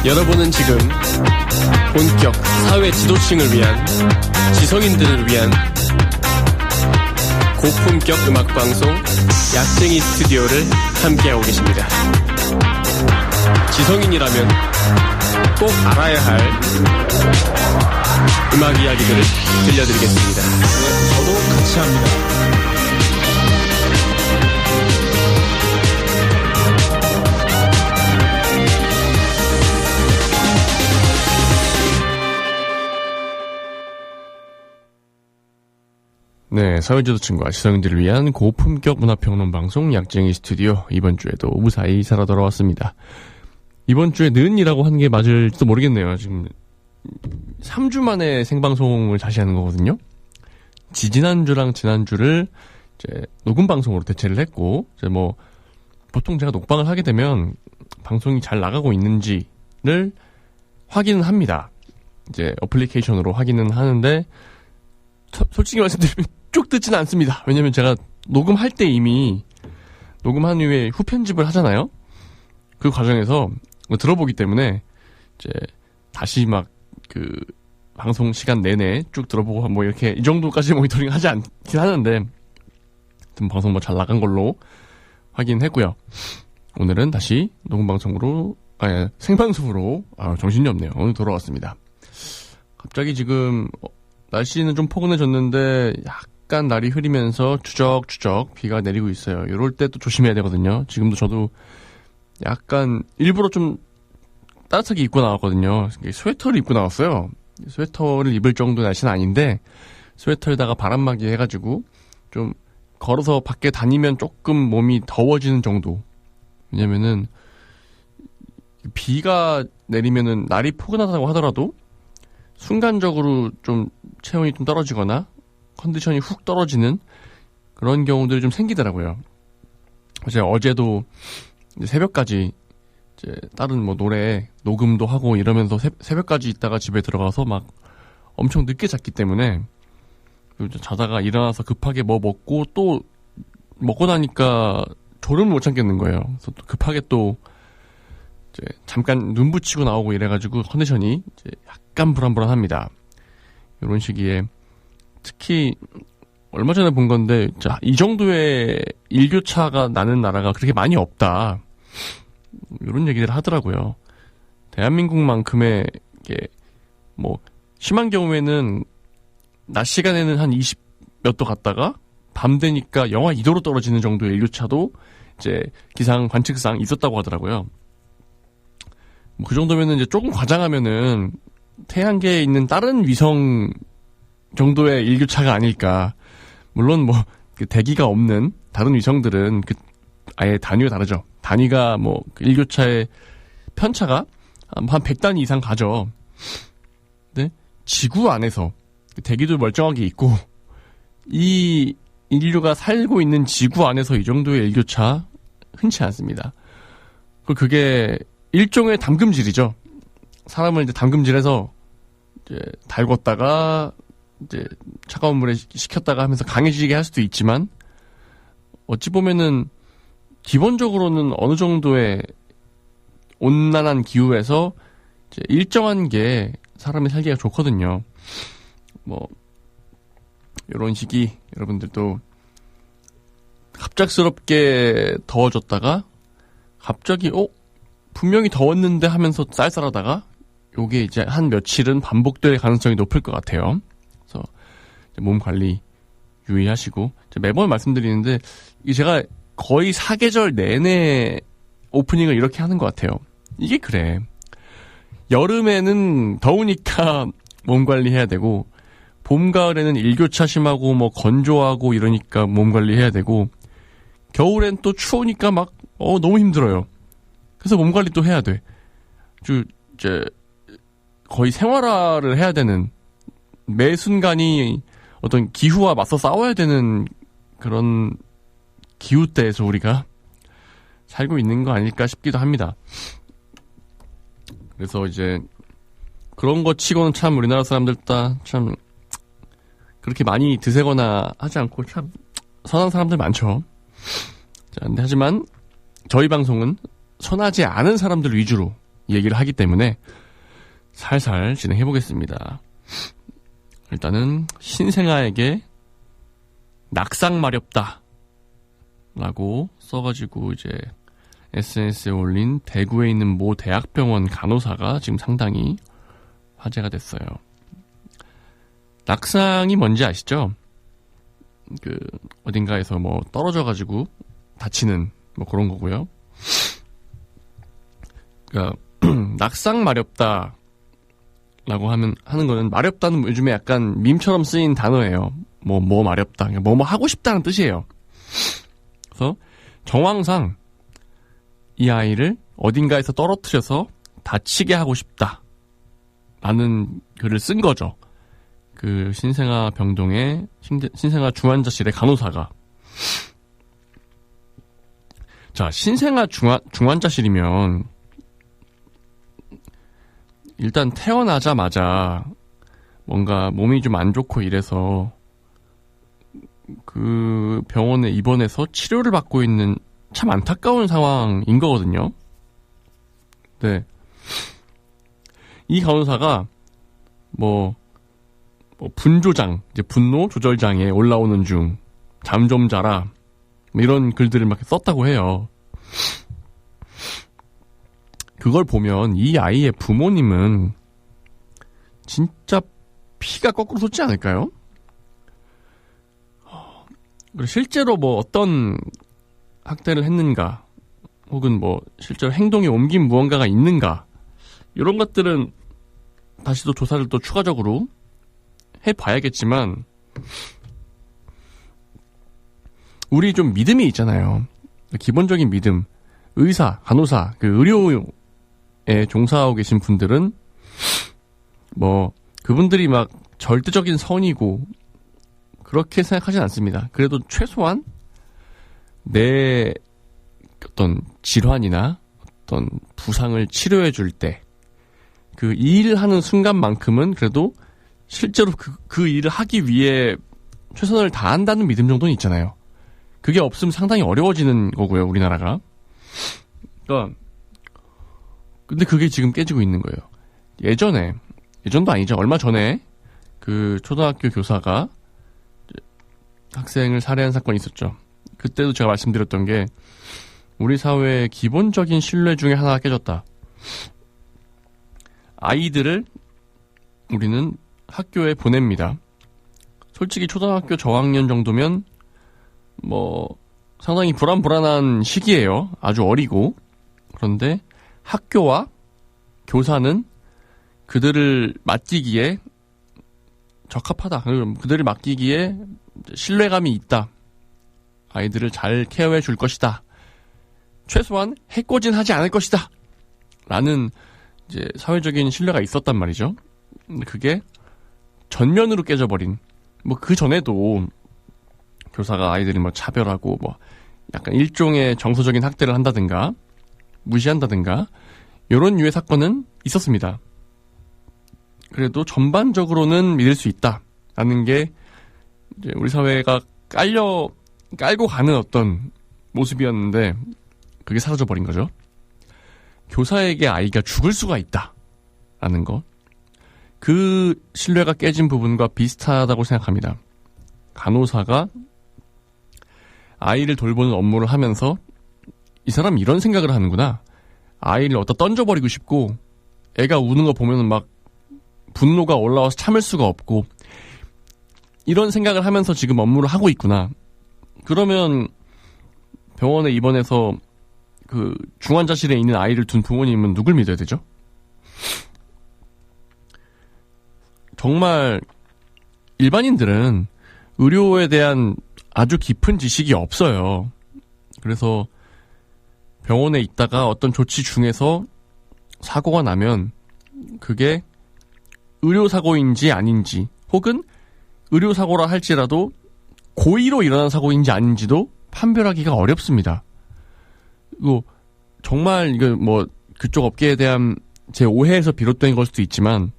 여러분은 지금 본격 사회 지도층을 위한, 지성인들을 위한 고품격 음악방송 약쟁이 스튜디오를 함께하고 계십니다. 지성인이라면 꼭 알아야 할 음악 이야기들을 들려드리겠습니다. 네, 저도 같이 합니다. 네, 사회지도층과 지성인들을 위한 고품격 문화평론 방송 약쟁이 스튜디오, 이번 주에도 무사히 살아 돌아왔습니다. 이번 주에 는이라고 하는 게 맞을지도 모르겠네요. 지금 3주 만에 생방송을 다시 하는 거거든요. 지난주랑 지난주를 이제 녹음 방송으로 대체를 했고, 이제 뭐 보통 제가 녹방을 하게 되면 방송이 잘 나가고 있는지를 확인은 합니다. 이제 어플리케이션으로 확인은 하는데, 솔직히 말씀드리면 쭉 듣지는 않습니다. 왜냐면 제가 녹음할 때 이미 녹음한 후에 후편집을 하잖아요. 그 과정에서 들어보기 때문에 이제 다시 막 그 방송 시간 내내 쭉 들어보고 뭐 이렇게 이 정도까지 모니터링 하지 않긴 하는데, 방송 뭐 잘 나간 걸로 확인했고요. 오늘은 다시 녹음 방송으로, 생방송으로, 정신이 없네요. 오늘 돌아왔습니다. 갑자기 지금 날씨는 좀 포근해졌는데 약간 날이 흐리면서 추적추적 비가 내리고 있어요. 이럴 때 또 조심해야 되거든요. 지금도 저도 약간 일부러 좀 따뜻하게 입고 나왔거든요. 스웨터를 입고 나왔어요. 스웨터를 입을 정도 날씨는 아닌데 스웨터에다가 바람막이 해가지고 좀 걸어서 밖에 다니면 조금 몸이 더워지는 정도. 왜냐면은 비가 내리면은 날이 포근하다고 하더라도 순간적으로 좀 체온이 좀 떨어지거나 컨디션이 훅 떨어지는 그런 경우들이 좀 생기더라고요. 제가 어제도 새벽까지 이제 다른 뭐 노래 녹음도 하고 이러면서 새벽까지 있다가 집에 들어가서 막 엄청 늦게 잤기 때문에, 자다가 일어나서 급하게 뭐 먹고 또 먹고 나니까 졸음을 못 참겠는 거예요. 그래서 또 급하게 또 이제 잠깐 눈 붙이고 나오고 이래가지고 컨디션이 이제 약간 불안불안합니다. 이런 시기에 특히 얼마 전에 본 건데, 이 정도의 일교차가 나는 나라가 그렇게 많이 없다, 이런 얘기를 하더라고요. 대한민국만큼의 게 뭐 심한 경우에는 낮 시간에는 한 20 몇 도 갔다가 밤 되니까 영하 2도로 떨어지는 정도의 일교차도 이제 기상 관측상 있었다고 하더라고요. 뭐 그 정도면은 이제 조금 과장하면은 태양계에 있는 다른 위성 정도의 일교차가 아닐까. 물론 뭐 그 대기가 없는 다른 위성들은 그 아예 단위가 다르죠. 단위가 뭐 그 일교차의 편차가 한 100단위 이상 가죠. 근데 지구 안에서 대기도 멀쩡하게 있고 이 인류가 살고 있는 지구 안에서 이 정도의 일교차 흔치 않습니다. 그게 일종의 담금질이죠. 사람을 이제 담금질해서 이제 달궜다가 이제 차가운 물에 식혔다가 하면서 강해지게 할 수도 있지만, 어찌 보면은 기본적으로는 어느 정도의 온난한 기후에서 이제 일정한 게 사람이 살기가 좋거든요. 뭐 이런 시기 여러분들도 갑작스럽게 더워졌다가 갑자기 분명히 더웠는데 하면서 쌀쌀하다가 요게 이제 한 며칠은 반복될 가능성이 높을 것 같아요. 그래서 몸 관리 유의하시고, 매번 말씀드리는데 제가 거의 사계절 내내 오프닝을 이렇게 하는 것 같아요. 이게 그래. 여름에는 더우니까 몸 관리해야 되고, 봄, 가을에는 일교차 심하고 뭐 건조하고 이러니까 몸 관리해야 되고, 겨울엔 또 추우니까 막 너무 힘들어요. 그래서 몸 관리 또 해야 돼. 이제 거의 생활화를 해야 되는, 매 순간이 어떤 기후와 맞서 싸워야 되는 그런 기후대에서 우리가 살고 있는 거 아닐까 싶기도 합니다. 그래서 이제 그런 거 치고는 참 우리나라 사람들 다 참 그렇게 많이 드세거나 하지 않고 참 선한 사람들 많죠. 자, 근데 하지만 저희 방송은 선하지 않은 사람들 위주로 얘기를 하기 때문에 살살 진행해 보겠습니다. 일단은 신생아에게 낙상 마렵다 라고 써가지고 이제 SNS에 올린 대구에 있는 모 대학병원 간호사가 지금 상당히 화제가 됐어요. 낙상이 뭔지 아시죠? 어딘가에서 뭐 떨어져가지고 다치는 뭐 그런 거고요. 그러니까 낙상 마렵다 라고 하는 거는, 마렵다는 요즘에 약간 밈처럼 쓰인 단어예요. 뭐 마렵다. 뭐 하고 싶다는 뜻이에요. 그래서 정황상 이 아이를 어딘가에서 떨어뜨려서 다치게 하고 싶다 라는 글을 쓴 거죠. 그 신생아 병동의 신생아 중환자실의 간호사가. 자, 신생아 중환자실이면 일단 태어나자마자 뭔가 몸이 좀 안 좋고 이래서 그 병원에 입원해서 치료를 받고 있는 참 안타까운 상황인 거거든요. 네. 이 간호사가 분조장, 이제 분노 조절장애 올라오는 중, 잠 좀 자라, 이런 글들을 막 썼다고 해요. 그걸 보면 이 아이의 부모님은 진짜 피가 거꾸로 솟지 않을까요? 실제로 어떤 학대를 했는가, 혹은 실제로 행동에 옮긴 무언가가 있는가, 이런 것들은 다시 또 조사를 또 추가적으로 해봐야겠지만, 우리 좀 믿음이 있잖아요. 기본적인 믿음. 의사, 간호사, 의료에 종사하고 계신 분들은 그분들이 막 절대적인 선이고 그렇게 생각하진 않습니다. 그래도 최소한 내 어떤 질환이나 어떤 부상을 치료해 줄 때 그 일을 하는 순간만큼은 그래도 실제로 그 일을 하기 위해 최선을 다한다는 믿음 정도는 있잖아요. 그게 없으면 상당히 어려워지는 거고요, 우리나라가. 근데 그게 지금 깨지고 있는 거예요. 예전도 아니죠. 얼마 전에 그 초등학교 교사가 학생을 살해한 사건이 있었죠. 그때도 제가 말씀드렸던 게, 우리 사회의 기본적인 신뢰 중에 하나가 깨졌다. 아이들을 우리는 학교에 보냅니다. 솔직히 초등학교 저학년 정도면 상당히 불안한 시기예요. 아주 어리고. 그런데 학교와 교사는 그들을 맡기기에 적합하다. 그들을 맡기기에 신뢰감이 있다. 아이들을 잘 케어해 줄 것이다. 최소한 해코지는 하지 않을 것이다. 라는 이제 사회적인 신뢰가 있었단 말이죠. 근데 그게 전면으로 깨져버린. 그 전에도 교사가 아이들이 차별하고 약간 일종의 정서적인 학대를 한다든가 무시한다든가 이런 유의 사건은 있었습니다. 그래도 전반적으로는 믿을 수 있다라는 게 이제 우리 사회가 깔고 가는 어떤 모습이었는데, 그게 사라져버린 거죠. 교사에게 아이가 죽을 수가 있다라는 거, 그 신뢰가 깨진 부분과 비슷하다고 생각합니다. 간호사가 아이를 돌보는 업무를 하면서 이 사람 이런 생각을 하는구나. 아이를 어디다 던져버리고 싶고, 애가 우는 거 보면은 막 분노가 올라와서 참을 수가 없고, 이런 생각을 하면서 지금 업무를 하고 있구나. 그러면 병원에 입원해서 그 중환자실에 있는 아이를 둔 부모님은 누굴 믿어야 되죠? 정말 일반인들은 의료에 대한 아주 깊은 지식이 없어요. 그래서 병원에 있다가 어떤 조치 중에서 사고가 나면 그게 의료사고인지 아닌지, 혹은 의료사고라 할지라도 고의로 일어난 사고인지 아닌지도 판별하기가 어렵습니다. 정말 그쪽 업계에 대한 제 오해에서 비롯된 걸 수도 있지만,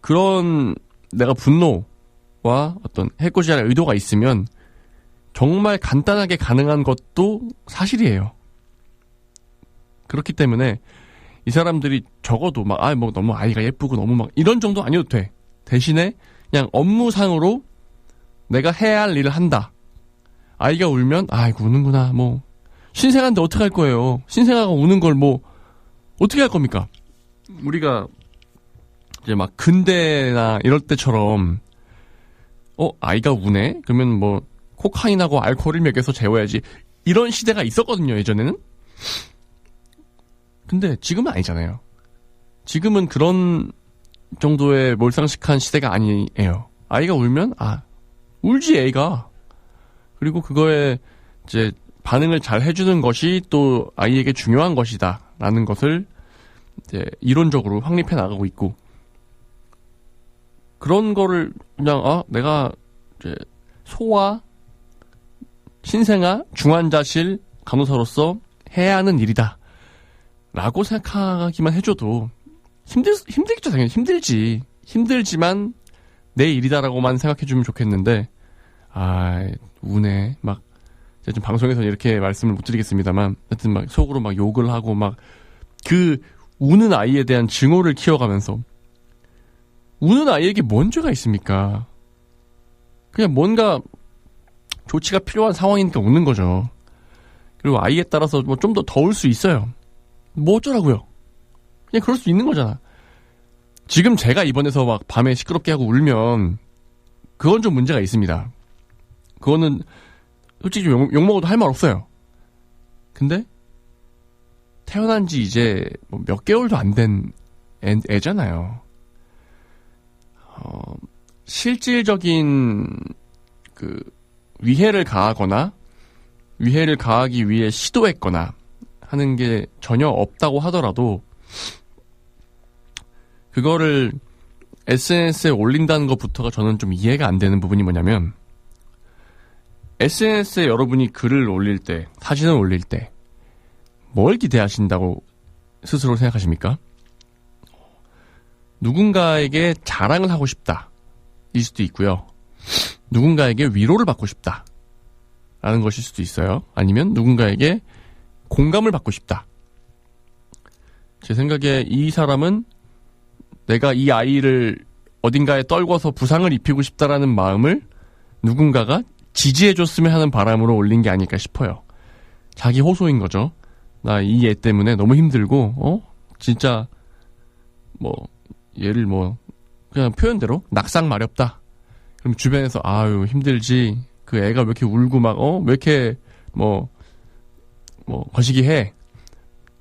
그런 내가 분노와 어떤 해코지 할 의도가 있으면 정말 간단하게 가능한 것도 사실이에요. 그렇기 때문에 이 사람들이 적어도 막, 뭐 너무 아이가 예쁘고 너무 막 이런 정도 아니어도 돼. 대신에 그냥 업무상으로 내가 해야 할 일을 한다. 아이가 울면, 아이고, 우는구나. 뭐, 신생아인데 어떡할 거예요. 신생아가 우는 걸 뭐, 어떻게 할 겁니까? 우리가 이제 막 근대나 이럴 때처럼, 아이가 우네? 그러면 뭐, 코카인하고 알코올을 먹여서 재워야지. 이런 시대가 있었거든요, 예전에는. 근데 지금은 아니잖아요. 지금은 그런 정도의 몰상식한 시대가 아니에요. 아이가 울면, 울지 애가. 그리고 그거에 이제 반응을 잘 해주는 것이 또 아이에게 중요한 것이다. 라는 것을 이제 이론적으로 확립해 나가고 있고. 그런 거를 그냥, 내가 이제 소아, 신생아, 중환자실 간호사로서 해야 하는 일이다. 라고 생각하기만 해줘도 힘들겠죠, 당연히. 힘들지만 내 일이다라고만 생각해주면 좋겠는데, 우네. 막, 제가 좀 방송에서 이렇게 말씀을 못 드리겠습니다만, 하여튼 막 속으로 막 욕을 하고 막, 우는 아이에 대한 증오를 키워가면서, 우는 아이에게 뭔 죄가 있습니까? 그냥 뭔가 조치가 필요한 상황이니까 우는 거죠. 그리고 아이에 따라서 뭐 좀 더 울 수 있어요. 뭐 어쩌라고요? 그냥 그럴 수 있는 거잖아. 지금 제가 입원해서 막 밤에 시끄럽게 하고 울면 그건 좀 문제가 있습니다. 그거는 솔직히 욕먹어도 할 말 없어요. 근데 태어난 지 이제 몇 개월도 안 된 애잖아요. 실질적인 위해를 가하거나 위해를 가하기 위해 시도했거나 하는 게 전혀 없다고 하더라도 그거를 SNS에 올린다는 것부터가 저는 좀 이해가 안 되는 부분이 뭐냐면 SNS에 여러분이 글을 올릴 때, 사진을 올릴 때 뭘 기대하신다고 스스로 생각하십니까? 누군가에게 자랑을 하고 싶다. 일 수도 있고요. 누군가에게 위로를 받고 싶다. 라는 것일 수도 있어요. 아니면 누군가에게 공감을 받고 싶다. 제 생각에 이 사람은 내가 이 아이를 어딘가에 떨궈서 부상을 입히고 싶다라는 마음을 누군가가 지지해줬으면 하는 바람으로 올린 게 아닐까 싶어요. 자기 호소인 거죠. 나 이 애 때문에 너무 힘들고, 진짜, 얘를 그냥 표현대로 낙상 마렵다. 그럼 주변에서, 힘들지. 그 애가 왜 이렇게 울고 막, 왜 이렇게, 거시기 해.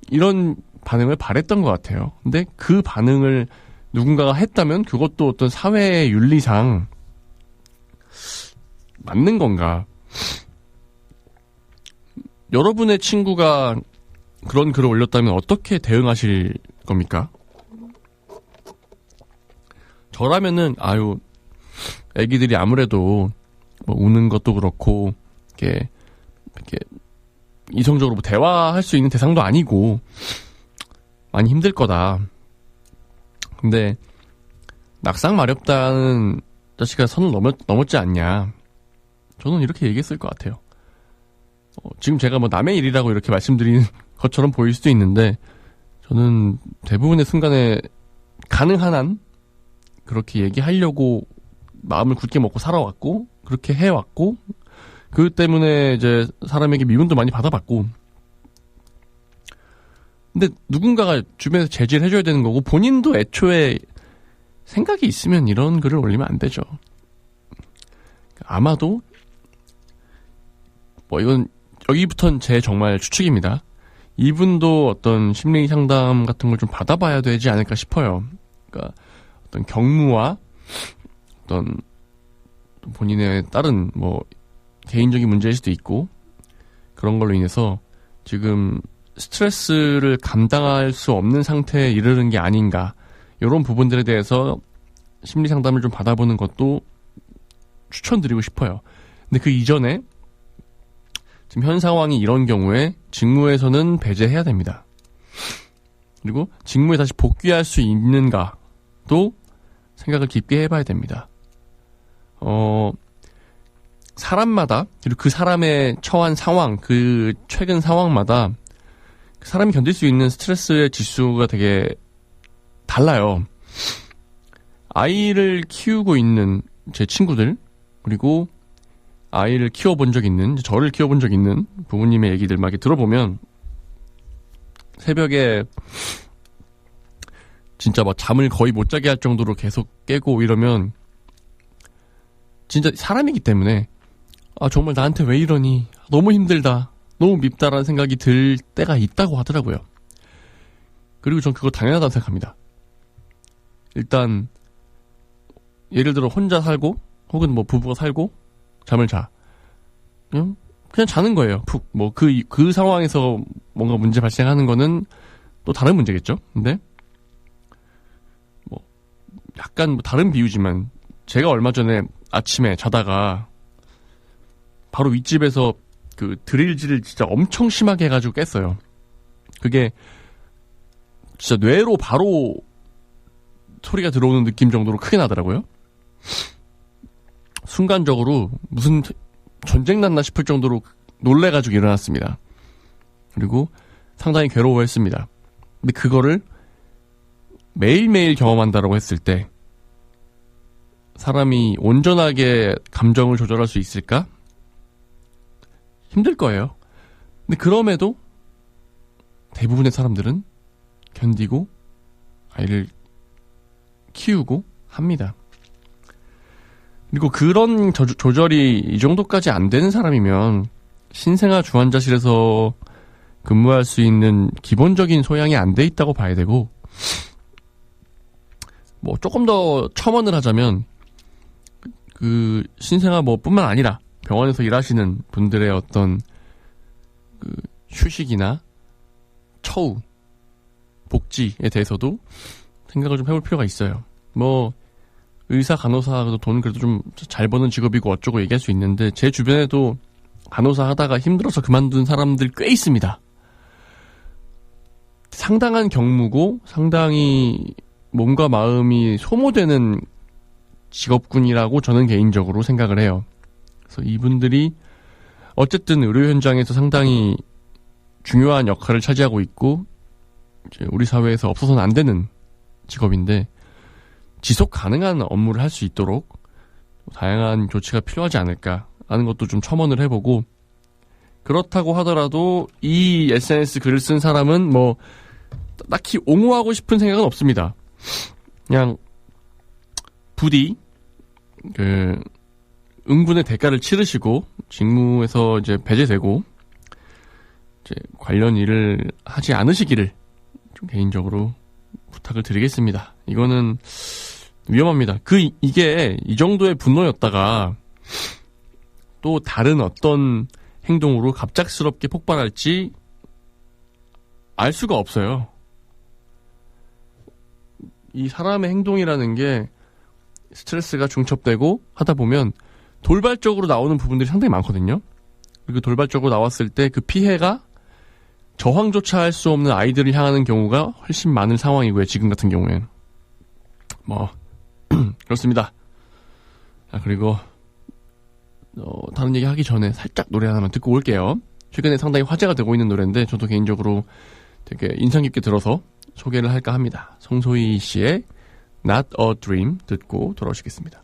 이런 반응을 바랬던 것 같아요. 근데 그 반응을 누군가가 했다면 그것도 어떤 사회의 윤리상 맞는 건가? 여러분의 친구가 그런 글을 올렸다면 어떻게 대응하실 겁니까? 저라면은 애기들이 아무래도 우는 것도 그렇고 이렇게 이성적으로 대화할 수 있는 대상도 아니고 많이 힘들 거다. 근데 낙상 마렵다는 자식아 선을 넘었지 않냐. 저는 이렇게 얘기했을 것 같아요. 지금 제가 남의 일이라고 이렇게 말씀드리는 것처럼 보일 수도 있는데 저는 대부분의 순간에 가능한 한 그렇게 얘기하려고 마음을 굳게 먹고 살아왔고 그렇게 해왔고 그 때문에 이제 사람에게 미움도 많이 받아봤고 근데 누군가가 주변에서 제지를 해줘야 되는 거고 본인도 애초에 생각이 있으면 이런 글을 올리면 안 되죠. 아마도 이건 여기부터는 제 정말 추측입니다. 이분도 어떤 심리 상담 같은 걸 좀 받아봐야 되지 않을까 싶어요. 그러니까 어떤 경무와 어떤 본인의 다른 개인적인 문제일 수도 있고 그런 걸로 인해서 지금 스트레스를 감당할 수 없는 상태에 이르는 게 아닌가 이런 부분들에 대해서 심리 상담을 좀 받아보는 것도 추천드리고 싶어요. 근데 그 이전에 지금 현 상황이 이런 경우에 직무에서는 배제해야 됩니다. 그리고 직무에 다시 복귀할 수 있는가도 생각을 깊게 해봐야 됩니다. 사람마다 그리고 그 사람의 처한 상황, 그 최근 상황마다 사람이 견딜 수 있는 스트레스의 지수가 되게 달라요. 아이를 키우고 있는 제 친구들, 그리고 아이를 키워본 적 있는, 저를 키워본 적 있는 부모님의 얘기들 막 이렇게 들어보면 새벽에 진짜 막 잠을 거의 못 자게 할 정도로 계속 깨고 이러면 진짜 사람이기 때문에 아 정말 나한테 왜 이러니, 너무 힘들다, 너무 밉다라는 생각이 들 때가 있다고 하더라고요. 그리고 전 그거 당연하다고 생각합니다. 일단 예를 들어 혼자 살고 혹은 뭐 부부가 살고 잠을 자, 그냥 자는 거예요. 푹. 뭐 그 상황에서 뭔가 문제 발생하는 거는 또 다른 문제겠죠. 근데 뭐 약간 뭐 다른 비유지만 제가 얼마 전에 아침에 자다가 바로 윗집에서 그 드릴질을 진짜 엄청 심하게 해가지고 깼어요. 그게 진짜 뇌로 바로 소리가 들어오는 느낌 정도로 크게 나더라고요. 순간적으로 무슨 전쟁 났나 싶을 정도로 놀래가지고 일어났습니다. 그리고 상당히 괴로워했습니다. 근데 그거를 매일매일 경험한다라고 했을 때 사람이 온전하게 감정을 조절할 수 있을까? 힘들 거예요. 근데 그럼에도 대부분의 사람들은 견디고 아이를 키우고 합니다. 그리고 그런 조절이 이 정도까지 안 되는 사람이면 신생아 주환자실에서 근무할 수 있는 기본적인 소양이 안 돼 있다고 봐야 되고, 뭐 조금 더 첨언을 하자면 그 신생아 뭐 뿐만 아니라 병원에서 일하시는 분들의 어떤 그 휴식이나 처우, 복지에 대해서도 생각을 좀 해볼 필요가 있어요. 뭐 의사, 간호사도 돈 그래도 좀 잘 버는 직업이고 어쩌고 얘기할 수 있는데 제 주변에도 간호사 하다가 힘들어서 그만둔 사람들 꽤 있습니다. 상당한 경무고 상당히 몸과 마음이 소모되는 직업군이라고 저는 개인적으로 생각을 해요. 그래서 이분들이 어쨌든 의료 현장에서 상당히 중요한 역할을 차지하고 있고 이제 우리 사회에서 없어서는 안 되는 직업인데 지속 가능한 업무를 할 수 있도록 다양한 조치가 필요하지 않을까 하는 것도 좀 첨언을 해보고, 그렇다고 하더라도 이 SNS 글을 쓴 사람은 뭐 딱히 옹호하고 싶은 생각은 없습니다. 그냥 부디 그 응분의 대가를 치르시고 직무에서 이제 배제되고 이제 관련 일을 하지 않으시기를 좀 개인적으로 부탁을 드리겠습니다. 이거는 위험합니다. 이게 이 정도의 분노였다가 또 다른 어떤 행동으로 갑작스럽게 폭발할지 알 수가 없어요. 이 사람의 행동이라는 게 스트레스가 중첩되고 하다 보면 돌발적으로 나오는 부분들이 상당히 많거든요. 그리고 돌발적으로 나왔을 때 그 피해가 저항조차 할 수 없는 아이들을 향하는 경우가 훨씬 많은 상황이고요. 지금 같은 경우에는. 뭐 그렇습니다. 자, 그리고 다른 얘기 하기 전에 살짝 노래 하나만 듣고 올게요. 최근에 상당히 화제가 되고 있는 노래인데 저도 개인적으로 되게 인상 깊게 들어서 소개를 할까 합니다. 송소희 씨의 Not a Dream 듣고 돌아오시겠습니다.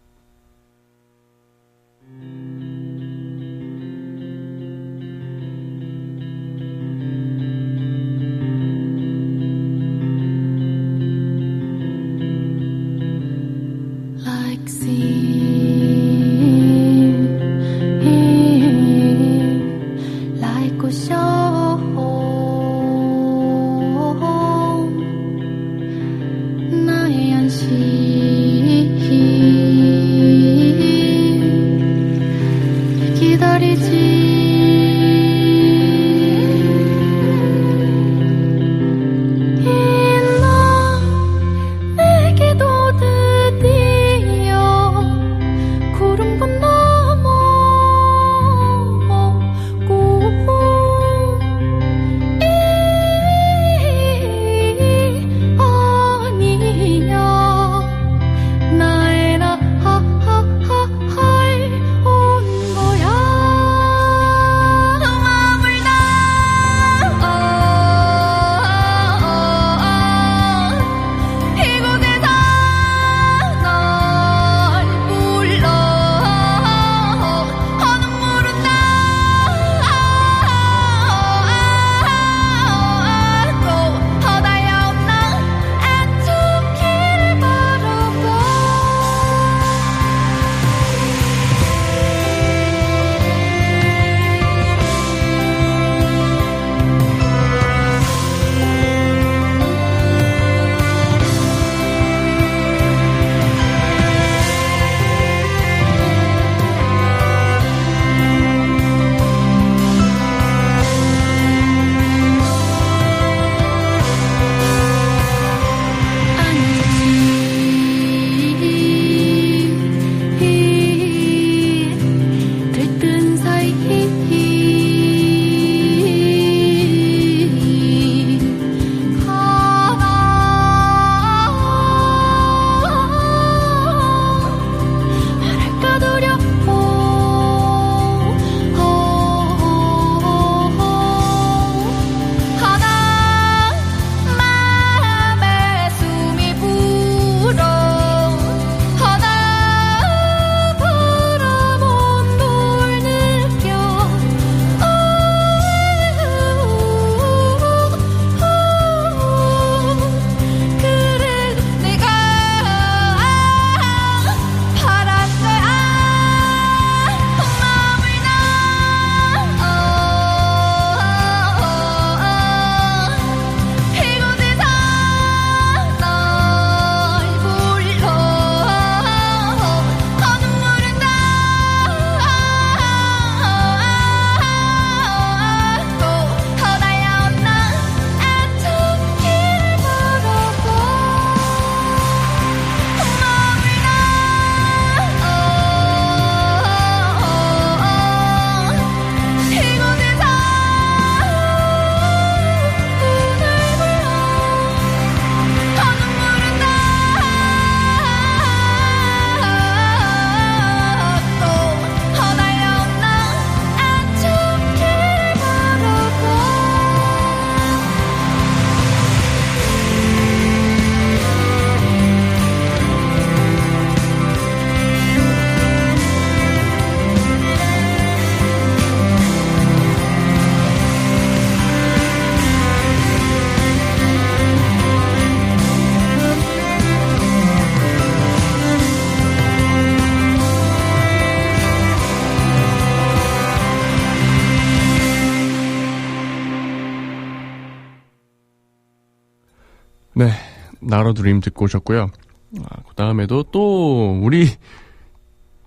네, 나로드림 듣고 오셨고요. 그 다음에도 또 우리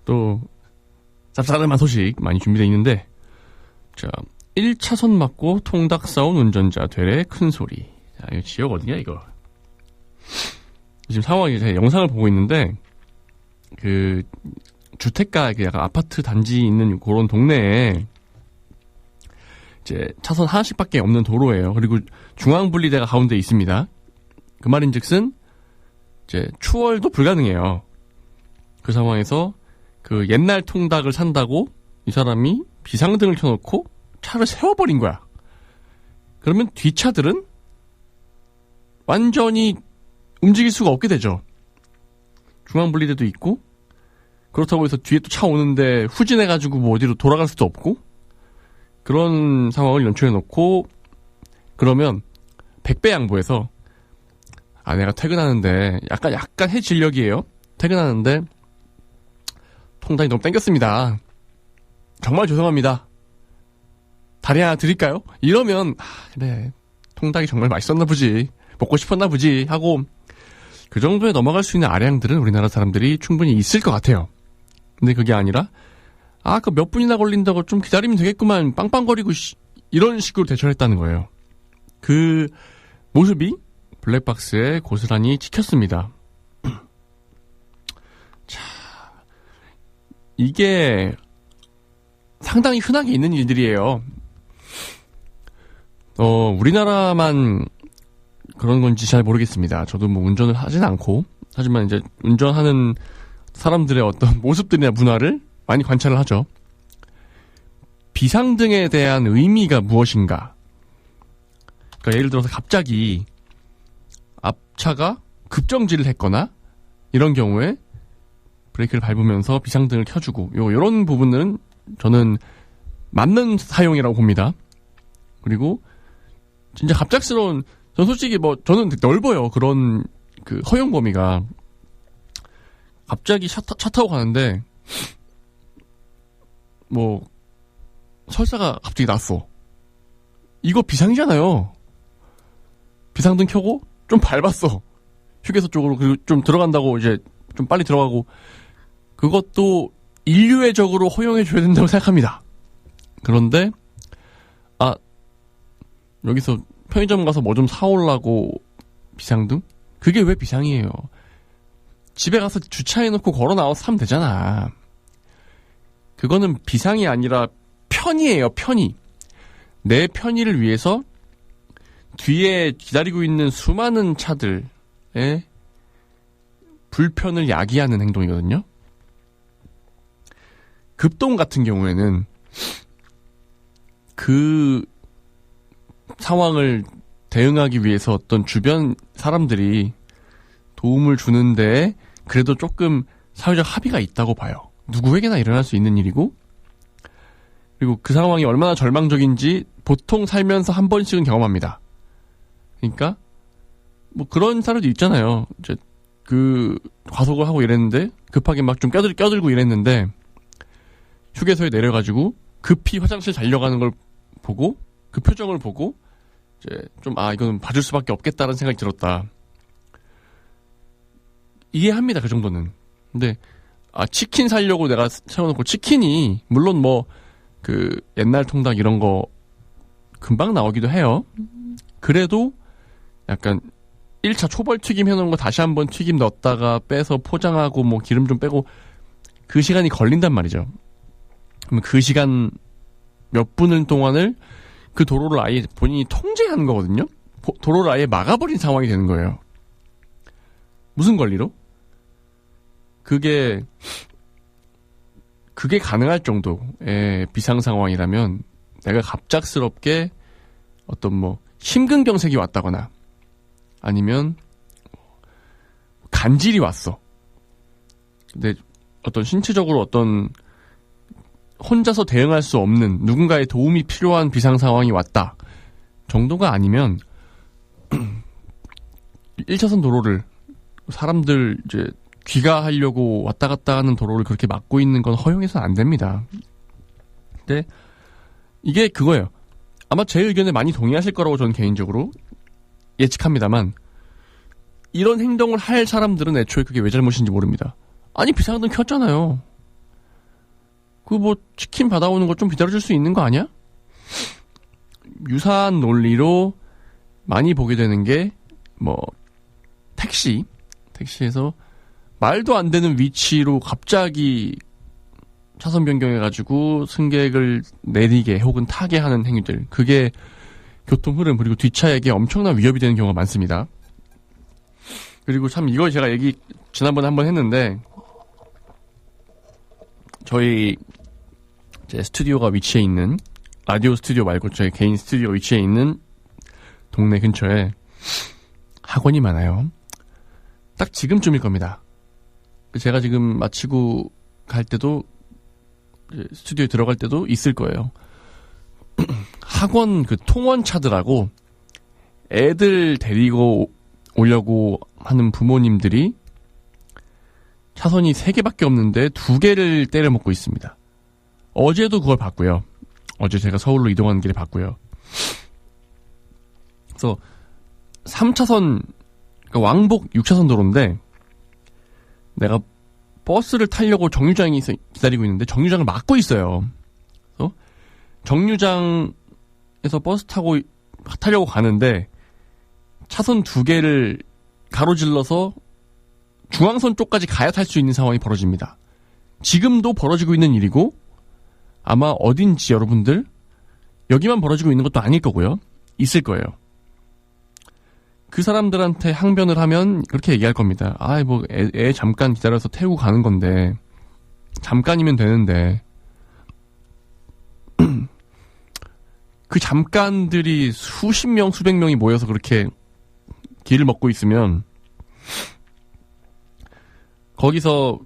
또 쌉싸름한 소식 많이 준비되어 있는데, 자, 1차선 막고 통닭 싸운 운전자 되레 큰 소리. 자, 이거 지역 어디냐 이거? 지금 상황이 제가 영상을 보고 있는데, 그 주택가, 약간 아파트 단지 있는 그런 동네에 이제 차선 하나씩밖에 없는 도로예요. 그리고 중앙 분리대가 가운데 있습니다. 그 말인즉슨 이제 추월도 불가능해요. 그 상황에서 그 옛날 통닭을 산다고 이 사람이 비상등을 켜놓고 차를 세워버린 거야. 그러면 뒷차들은 완전히 움직일 수가 없게 되죠. 중앙 분리대도 있고, 그렇다고 해서 뒤에 또 차 오는데 후진해가지고 뭐 어디로 돌아갈 수도 없고, 그런 상황을 연출해놓고, 그러면 100배 양보해서 내가 퇴근하는데 약간 해질녘이에요. 퇴근하는데 통닭이 너무 땡겼습니다. 정말 죄송합니다. 다리 하나 드릴까요? 이러면 그래, 통닭이 정말 맛있었나 보지, 먹고 싶었나 보지 하고 그 정도에 넘어갈 수 있는 아량들은 우리나라 사람들이 충분히 있을 것 같아요. 근데 그게 아니라 그 몇 분이나 걸린다고 좀 기다리면 되겠구만 빵빵거리고 이런 식으로 대처했다는 거예요. 그 모습이 블랙박스에 고스란히 찍혔습니다. 자, 이게 상당히 흔하게 있는 일들이에요. 우리나라만 그런 건지 잘 모르겠습니다. 저도 뭐 운전을 하진 않고, 하지만 이제 운전하는 사람들의 어떤 모습들이나 문화를 많이 관찰을 하죠. 비상등에 대한 의미가 무엇인가? 그러니까 예를 들어서 갑자기 앞차가 급정지를 했거나 이런 경우에 브레이크를 밟으면서 비상등을 켜주고, 이런 부분은 저는 맞는 사용이라고 봅니다. 그리고 진짜 갑작스러운, 전 솔직히 저는 넓어요. 그런 그 허용 범위가. 갑자기 차 타고 가는데 설사가 갑자기 났어. 이거 비상이잖아요. 비상등 켜고 좀 밟았어. 휴게소 쪽으로. 그리고 좀 들어간다고 이제 좀 빨리 들어가고. 그것도 인류애적으로 허용해줘야 된다고 생각합니다. 그런데 여기서 편의점 가서 뭐 좀 사오려고 비상등? 그게 왜 비상이에요? 집에 가서 주차해놓고 걸어 나와서 사면 되잖아. 그거는 비상이 아니라 편의예요, 편의. 내 편의를 위해서 뒤에 기다리고 있는 수많은 차들의 불편을 야기하는 행동이거든요. 급동 같은 경우에는 그 상황을 대응하기 위해서 어떤 주변 사람들이 도움을 주는데 그래도 조금 사회적 합의가 있다고 봐요. 누구에게나 일어날 수 있는 일이고, 그리고 그 상황이 얼마나 절망적인지 보통 살면서 한 번씩은 경험합니다. 그러니까 그런 사람도 있잖아요. 이제 그 과속을 하고 이랬는데 급하게 막 좀 껴들고 이랬는데 휴게소에 내려가지고 급히 화장실 달려가는 걸 보고, 그 표정을 보고 이제 좀 이거는 봐줄 수밖에 없겠다는 생각이 들었다. 이해합니다, 그 정도는. 근데 치킨 사려고 내가 세워놓고, 치킨이 물론 그 옛날 통닭 이런 거 금방 나오기도 해요. 그래도 약간 1차 초벌 튀김 해놓은 거 다시 한번 튀김 넣었다가 빼서 포장하고 기름 좀 빼고 그 시간이 걸린단 말이죠. 그럼 그 시간 몇 분을 동안을 그 도로를 아예 본인이 통제하는 거거든요. 도로를 아예 막아버린 상황이 되는 거예요. 무슨 권리로? 그게 가능할 정도의 비상 상황이라면 내가 갑작스럽게 어떤 심근경색이 왔다거나 아니면 간질이 왔어. 근데 어떤 신체적으로 어떤 혼자서 대응할 수 없는 누군가의 도움이 필요한 비상 상황이 왔다 정도가 아니면 1차선 도로를 사람들 이제 귀가하려고 왔다 갔다 하는 도로를 그렇게 막고 있는 건 허용해서는 안 됩니다. 근데 이게 그거예요. 아마 제 의견에 많이 동의하실 거라고 저는 개인적으로 예측합니다만, 이런 행동을 할 사람들은 애초에 그게 왜 잘못인지 모릅니다. 아니, 비상등 켰잖아요. 그 뭐 치킨 받아오는 거 좀 기다려줄 수 있는 거 아니야? 유사한 논리로 많이 보게 되는 게 뭐 택시에서 말도 안 되는 위치로 갑자기 차선 변경해가지고 승객을 내리게 혹은 타게 하는 행위들. 그게 교통 흐름 그리고 뒷차에게 엄청난 위협이 되는 경우가 많습니다. 그리고 참 이거 제가 얘기 지난번에 한번 했는데 저희 제 스튜디오가 위치해 있는 라디오 스튜디오 말고 저희 개인 스튜디오 위치해 있는 동네 근처에 학원이 많아요. 딱 지금쯤일 겁니다. 제가 지금 마치고 갈 때도 스튜디오에 들어갈 때도 있을 거예요. 학원 그 통원차들하고 애들 데리고 오려고 하는 부모님들이 차선이 3개밖에 없는데 2개를 때려 먹고 있습니다. 어제도 그걸 봤고요. 어제 제가 서울로 이동하는 길에 봤고요. 그래서 3차선 그러니까 왕복 6차선 도로인데 내가 버스를 타려고 정류장에서 기다리고 있는데 정류장을 막고 있어요. 그래서 정류장에서 버스 타려고 가는데 차선 2개를 가로질러서 중앙선 쪽까지 가야 탈 수 있는 상황이 벌어집니다. 지금도 벌어지고 있는 일이고 아마 어딘지 여러분들 여기만 벌어지고 있는 것도 아닐 거고요. 있을 거예요. 그 사람들한테 항변을 하면 그렇게 얘기할 겁니다. 아, 뭐 애 잠깐 기다려서 태우고 가는 건데 잠깐이면 되는데 그 잠깐들이 수십 명, 수백 명이 모여서 그렇게 길을 먹고 있으면 거기서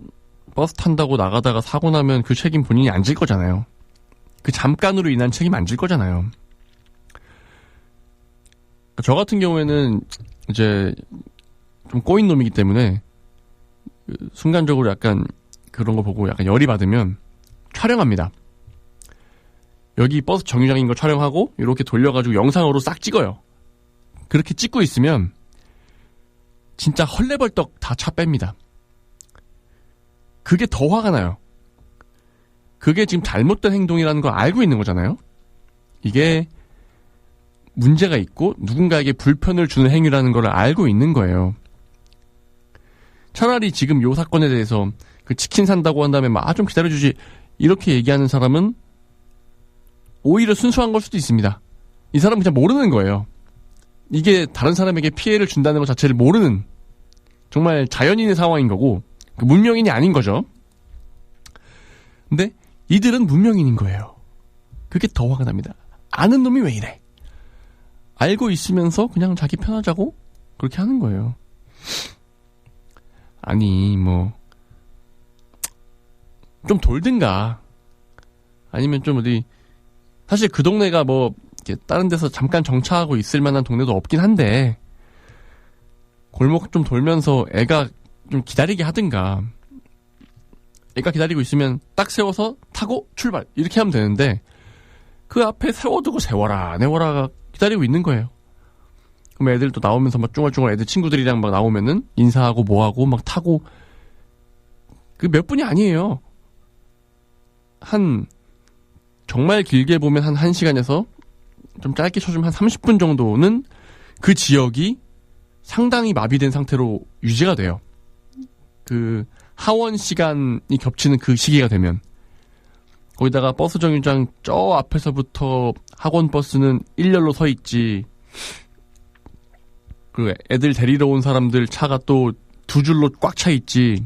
버스 탄다고 나가다가 사고 나면 그 책임 본인이 안 질 거잖아요. 그 잠깐으로 인한 책임 안 질 거잖아요. 저 같은 경우에는 이제 좀 꼬인 놈이기 때문에 순간적으로 약간 그런 거 보고 약간 열이 받으면 촬영합니다. 여기 버스 정류장인 거 촬영하고 이렇게 돌려가지고 영상으로 싹 찍어요. 그렇게 찍고 있으면 진짜 헐레벌떡 다 차 뺍니다. 그게 더 화가 나요. 그게 지금 잘못된 행동이라는 걸 알고 있는 거잖아요. 이게 문제가 있고 누군가에게 불편을 주는 행위라는 걸 알고 있는 거예요. 차라리 지금 요 사건에 대해서 그 치킨 산다고 한 다음에 막 좀 기다려주지 이렇게 얘기하는 사람은 오히려 순수한 걸 수도 있습니다. 이 사람은 그냥 모르는 거예요. 이게 다른 사람에게 피해를 준다는 것 자체를 모르는 정말 자연인의 상황인 거고 그 문명인이 아닌 거죠. 근데 이들은 문명인인 거예요. 그게 더 화가 납니다. 아는 놈이 왜 이래? 알고 있으면서 그냥 자기 편하자고 그렇게 하는 거예요. 아니 뭐 좀 돌든가 아니면 좀 어디 사실 그 동네가 뭐 다른 데서 잠깐 정차하고 있을 만한 동네도 없긴 한데 골목 좀 돌면서 애가 좀 기다리게 하든가 애가 기다리고 있으면 딱 세워서 타고 출발 이렇게 하면 되는데 그 앞에 세워두고 세워라 내워라가 기다리고 있는 거예요. 그럼 애들 또 나오면서 막 쫑알쫑알 애들 친구들이랑 막 나오면은 인사하고 뭐하고 막 타고 그 몇 분이 아니에요. 한 정말 길게 보면 한 1시간에서 좀 짧게 쳐주면 한 30분 정도는 그 지역이 상당히 마비된 상태로 유지가 돼요. 그 하원 시간이 겹치는 그 시기가 되면 거기다가 버스 정류장 저 앞에서부터 학원 버스는 일렬로 서 있지 그 애들 데리러 온 사람들 차가 또 2줄로 꽉 차 있지.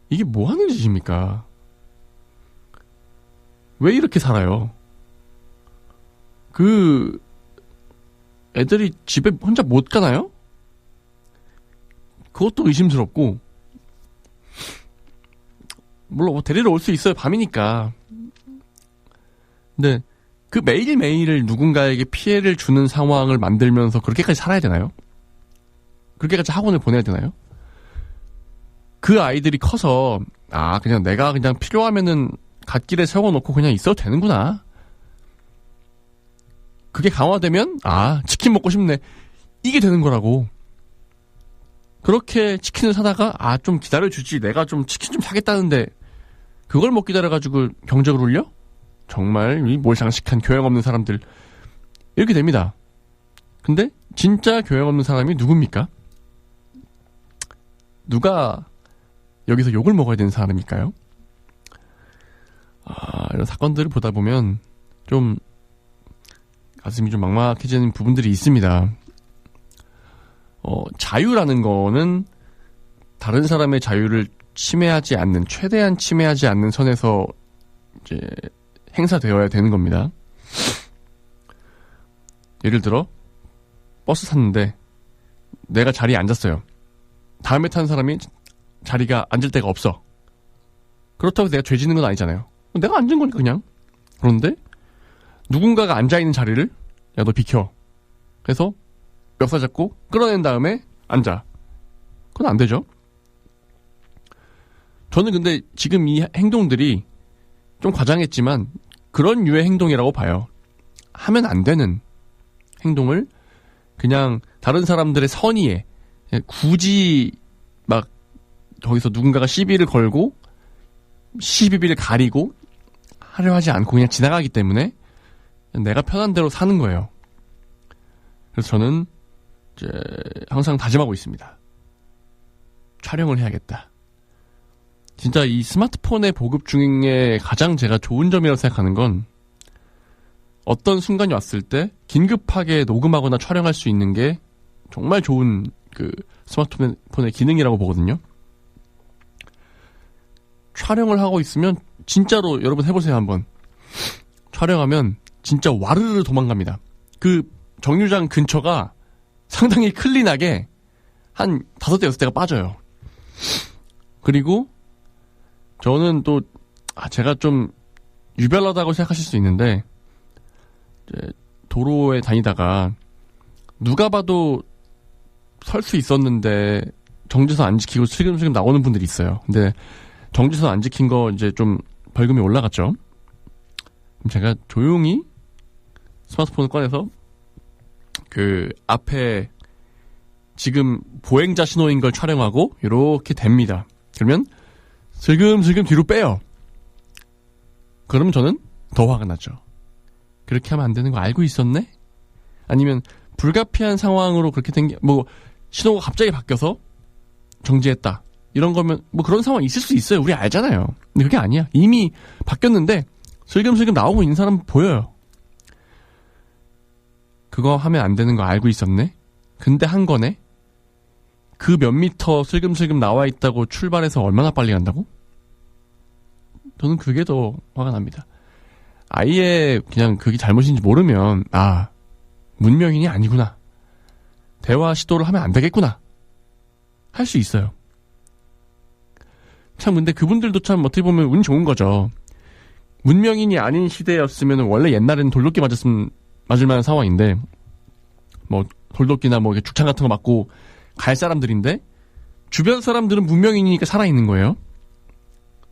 이게 뭐 하는 짓입니까? 왜 이렇게 살아요? 그 애들이 집에 혼자 못 가나요? 그것도 의심스럽고 물론 뭐 데리러 올 수 있어요. 밤이니까. 근데 그 매일매일을 누군가에게 피해를 주는 상황을 만들면서 그렇게까지 살아야 되나요? 그렇게까지 학원을 보내야 되나요? 그 아이들이 커서 아 그냥 내가 그냥 필요하면은 갓길에 세워놓고 그냥 있어도 되는구나. 그게 강화되면 아 치킨 먹고 싶네 이게 되는 거라고. 그렇게 치킨을 사다가 좀 기다려주지, 내가 좀 치킨 좀 사겠다는데 그걸 못 기다려가지고 경적을 울려? 정말 이 몰상식한 교양 없는 사람들, 이렇게 됩니다. 근데 진짜 교양 없는 사람이 누굽니까? 누가 여기서 욕을 먹어야 되는 사람일까요? 이런 사건들을 보다 보면 좀 가슴이 좀 막막해지는 부분들이 있습니다. 자유라는 거는 다른 사람의 자유를 침해하지 않는, 최대한 침해하지 않는 선에서 이제 행사되어야 되는 겁니다. 예를 들어 버스 탔는데 내가 자리에 앉았어요. 다음에 타는 사람이 자리가 앉을 데가 없어. 그렇다고 내가 죄 짓는 건 아니잖아요. 내가 앉은 거니까 그냥. 그런데 누군가가 앉아있는 자리를 야, 너 비켜. 그래서 멱살 잡고 끌어낸 다음에 앉아. 그건 안 되죠. 저는 근데 지금 이 행동들이 좀 과장했지만 그런 류의 행동이라고 봐요. 하면 안 되는 행동을 그냥 다른 사람들의 선의에 굳이 막 거기서 누군가가 시비를 걸고 시비비를 가리고 하려 하지 않고 그냥 지나가기 때문에 내가 편한 대로 사는 거예요. 그래서 저는 이제 항상 다짐하고 있습니다. 촬영을 해야겠다. 진짜 이 스마트폰의 보급 중에 가장 제가 좋은 점이라고 생각하는 건 어떤 순간이 왔을 때 긴급하게 녹음하거나 촬영할 수 있는 게 정말 좋은 그 스마트폰의 기능이라고 보거든요. 촬영을 하고 있으면 진짜로 여러분 해보세요 한번. 촬영하면 진짜 와르르 도망갑니다. 그 정류장 근처가 상당히 클린하게 한 5대 6대가 빠져요. 그리고 저는 또 제가 좀 유별나다고 생각하실 수 있는데 이제 도로에 다니다가 누가 봐도 설 수 있었는데 정지선 안 지키고 슬금슬금 나오는 분들이 있어요. 근데 정지선 안 지킨 거 이제 좀 벌금이 올라갔죠. 그럼 제가 조용히 스마트폰을 꺼내서 그 앞에 지금 보행자 신호인 걸 촬영하고 이렇게 됩니다. 그러면 슬금슬금 뒤로 빼요. 그러면 저는 더 화가 나죠. 그렇게 하면 안 되는 거 알고 있었네? 아니면 불가피한 상황으로 그렇게 된 게 뭐 신호가 갑자기 바뀌어서 정지했다. 이런 거면 뭐 그런 상황 있을 수 있어요. 우리 알잖아요. 근데 그게 아니야. 이미 바뀌었는데 슬금슬금 나오고 있는 사람 보여요. 그거 하면 안 되는 거 알고 있었네? 근데 한 거네? 그 몇 미터 슬금슬금 나와 있다고 출발해서 얼마나 빨리 간다고? 저는 그게 더 화가 납니다. 아예 그냥 그게 잘못인지 모르면 문명인이 아니구나. 대화 시도를 하면 안 되겠구나. 할 수 있어요. 참 근데 그분들도 참 어떻게 보면 운 좋은 거죠. 문명인이 아닌 시대였으면 원래 옛날에는 돌도끼 맞을 만한 상황인데 뭐 돌도끼나 뭐 죽창 같은 거 맞고 갈 사람들인데 주변 사람들은 문명인이니까 살아있는 거예요.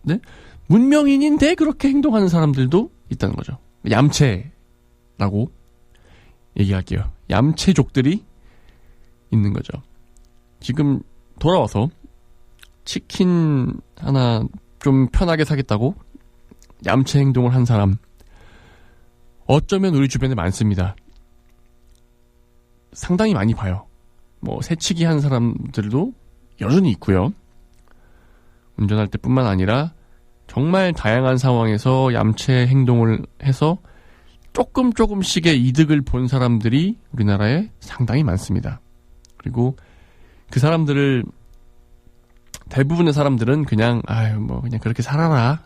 네? 문명인인데 그렇게 행동하는 사람들도 있다는 거죠. 얌체라고 얘기할게요. 얌체족들이 있는 거죠. 지금 돌아와서 치킨 하나 좀 편하게 사겠다고 얌체 행동을 한 사람 어쩌면 우리 주변에 많습니다. 상당히 많이 봐요. 뭐 새치기 한 사람들도 여전히 있고요. 운전할 때뿐만 아니라 정말 다양한 상황에서 얌체 행동을 해서 조금씩의 이득을 본 사람들이 우리나라에 상당히 많습니다. 그리고 그 사람들을 대부분의 사람들은 그냥 그냥 그렇게 살아라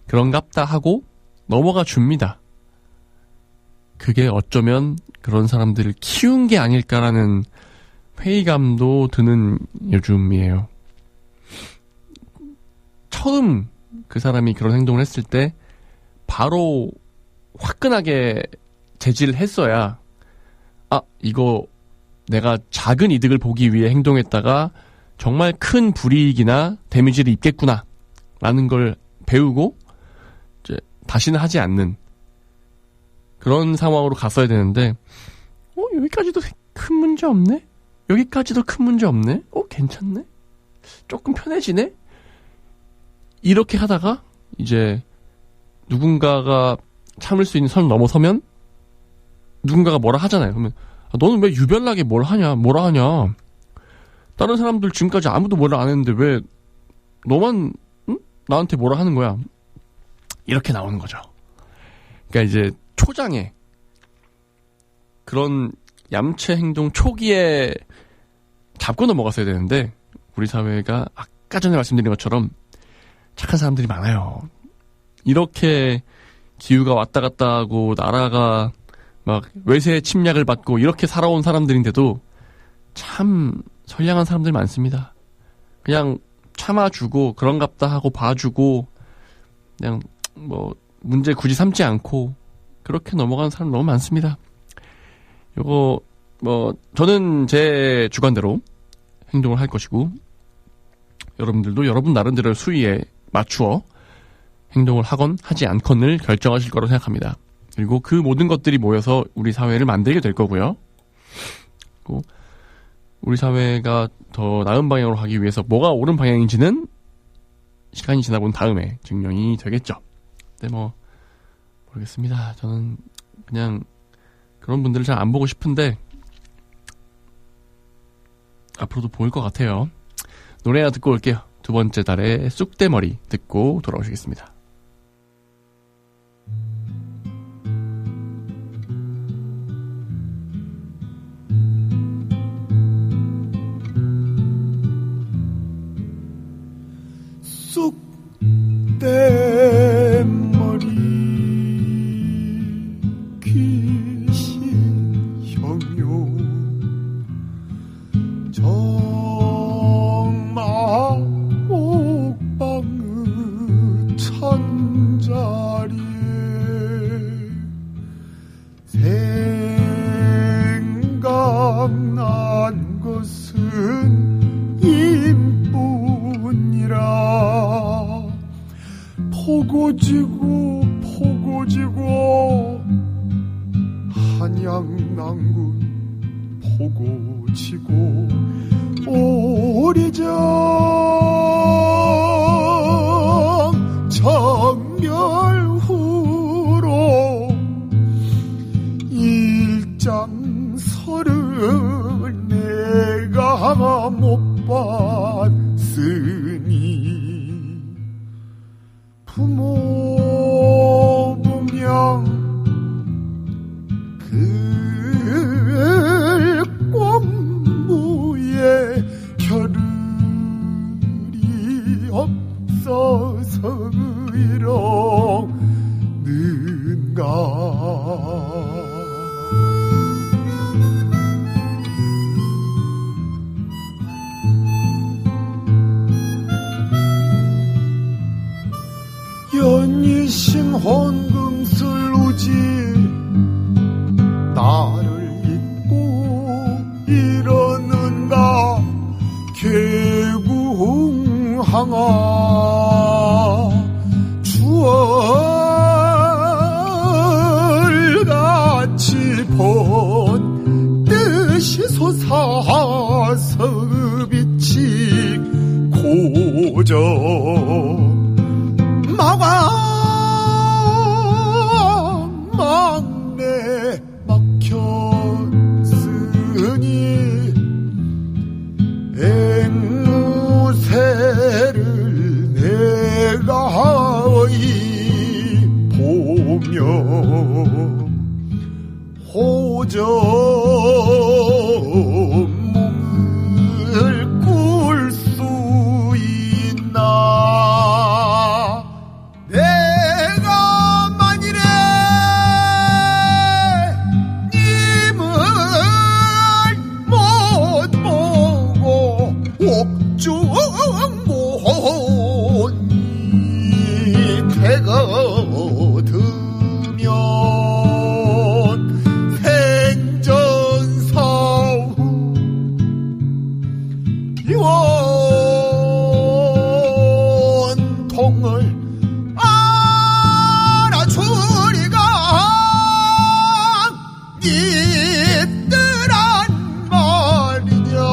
그런갑다 하고 넘어가 줍니다. 그게 어쩌면 그런 사람들을 키운 게 아닐까라는 회의감도 드는 요즘이에요. 처음 그 사람이 그런 행동을 했을 때 바로 화끈하게 제지를 했어야 이거 내가 작은 이득을 보기 위해 행동했다가 정말 큰 불이익이나 데미지를 입겠구나 라는 걸 배우고 이제 다시는 하지 않는 그런 상황으로 갔어야 되는데 여기까지도 큰 문제 없네? 여기까지도 큰 문제 없네? 괜찮네? 조금 편해지네? 이렇게 하다가 이제 누군가가 참을 수 있는 선 넘어서면 누군가가 뭐라 하잖아요. 그러면 너는 왜 유별나게 뭐라 하냐? 다른 사람들 지금까지 아무도 뭐라 안 했는데 왜 너만 나한테 뭐라 하는 거야? 이렇게 나오는 거죠. 그러니까 이제 초장에 그런 얌체 행동 초기에 잡고 넘어갔어야 되는데 우리 사회가 아까 전에 말씀드린 것처럼 착한 사람들이 많아요. 이렇게 기후가 왔다 갔다 하고 나라가 막 외세 침략을 받고 이렇게 살아온 사람들인데도 참 선량한 사람들이 많습니다. 그냥 참아주고 그런갑다 하고 봐주고 그냥 뭐 문제 굳이 삼지 않고 그렇게 넘어가는 사람 너무 많습니다. 요거 뭐 저는 제 주관대로 행동을 할 것이고 여러분들도 여러분 나름대로 수위에 맞추어 행동을 하건 하지 않건을 결정하실 거라고 생각합니다. 그리고 그 모든 것들이 모여서 우리 사회를 만들게 될 거고요. 그리고 우리 사회가 더 나은 방향으로 가기 위해서 뭐가 옳은 방향인지는 시간이 지나본 다음에 증명이 되겠죠. 근데 뭐 모르겠습니다. 저는 그냥 그런 분들을 잘 안 보고 싶은데 앞으로도 보일 것 같아요. 노래 하나 듣고 올게요. 두 번째 달의 쑥대머리 듣고 돌아오시겠습니다. 쑥대머리 귀신 형요 정마 옥방의 천자리에 생각난 것은 임뿐이라 포고지고 한양난군 포고지고 오리정 정멸후로 일장서를 내가 못 봤으니 부모 분명 그 공부에 겨를이 없어서 이러는가. 연이신 헌금슬우지 나를 잊고 이러는가. 개궁항아 주얼같이 본 뜻이 솟아서 빛이 고저 막내 막혔으니 앵무새를 내가 어이 보며 호적 몸을 꿀 수 있나. 내가 만일에 님을 못 보고 옥중보니 되거두면 생전사후 원통을 알아주리가. 니들란 말이냐.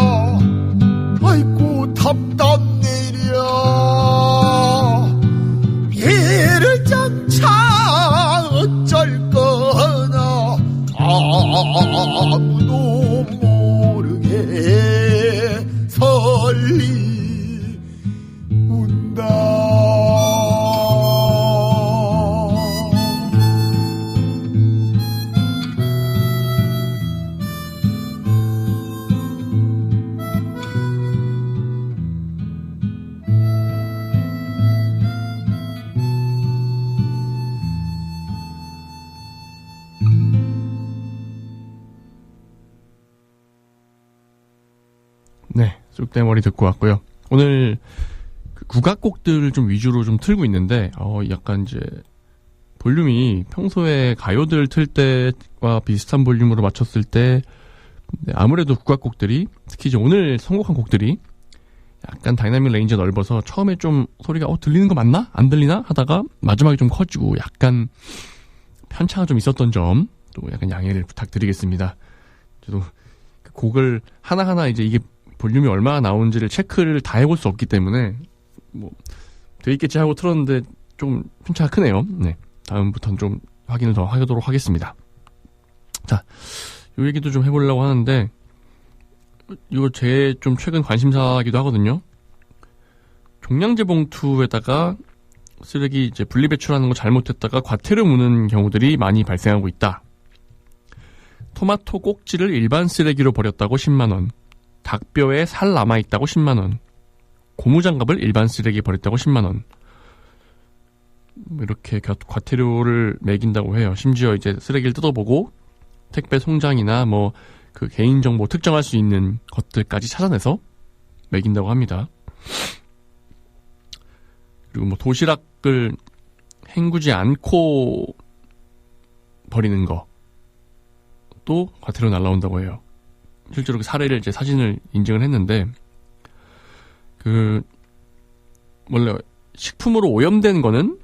쑥대머리 듣고 왔고요. 오늘 그 국악곡들 좀 위주로 좀 틀고 있는데, 약간 이제 볼륨이 평소에 가요들 틀 때와 비슷한 볼륨으로 맞췄을 때, 아무래도 국악곡들이, 특히 이제 오늘 선곡한 곡들이 약간 다이나믹 레인지가 넓어서 처음에 좀 소리가 들리는 거 맞나? 안 들리나? 하다가 마지막에 좀 커지고 약간 편차가 좀 있었던 점 또 약간 양해를 부탁드리겠습니다. 저도 그 곡을 하나하나 이제 이게 볼륨이 얼마나 나오는지를 체크를 다 해볼 수 없기 때문에 뭐 돼 있겠지 하고 틀었는데 좀 편차가 크네요. 네, 다음부터는 좀 확인을 더 하도록 하겠습니다. 자, 요 얘기도 좀 해보려고 하는데 이거 제 좀 최근 관심사기도 하거든요. 종량제 봉투에다가 쓰레기 이제 분리배출하는 거 잘못했다가 과태료 무는 경우들이 많이 발생하고 있다. 토마토 꼭지를 일반 쓰레기로 버렸다고 10만원, 닭뼈에 살 남아있다고 10만원, 고무장갑을 일반 쓰레기에 버렸다고 10만원. 이렇게 과태료를 매긴다고 해요. 심지어 이제 쓰레기를 뜯어보고 택배 송장이나 뭐 그 개인정보 특정할 수 있는 것들까지 찾아내서 매긴다고 합니다. 그리고 뭐 도시락을 헹구지 않고 버리는 것도 과태료 날라온다고 해요. 실제로 그 사례를 이제 사진을 인증을 했는데, 원래 식품으로 오염된 거는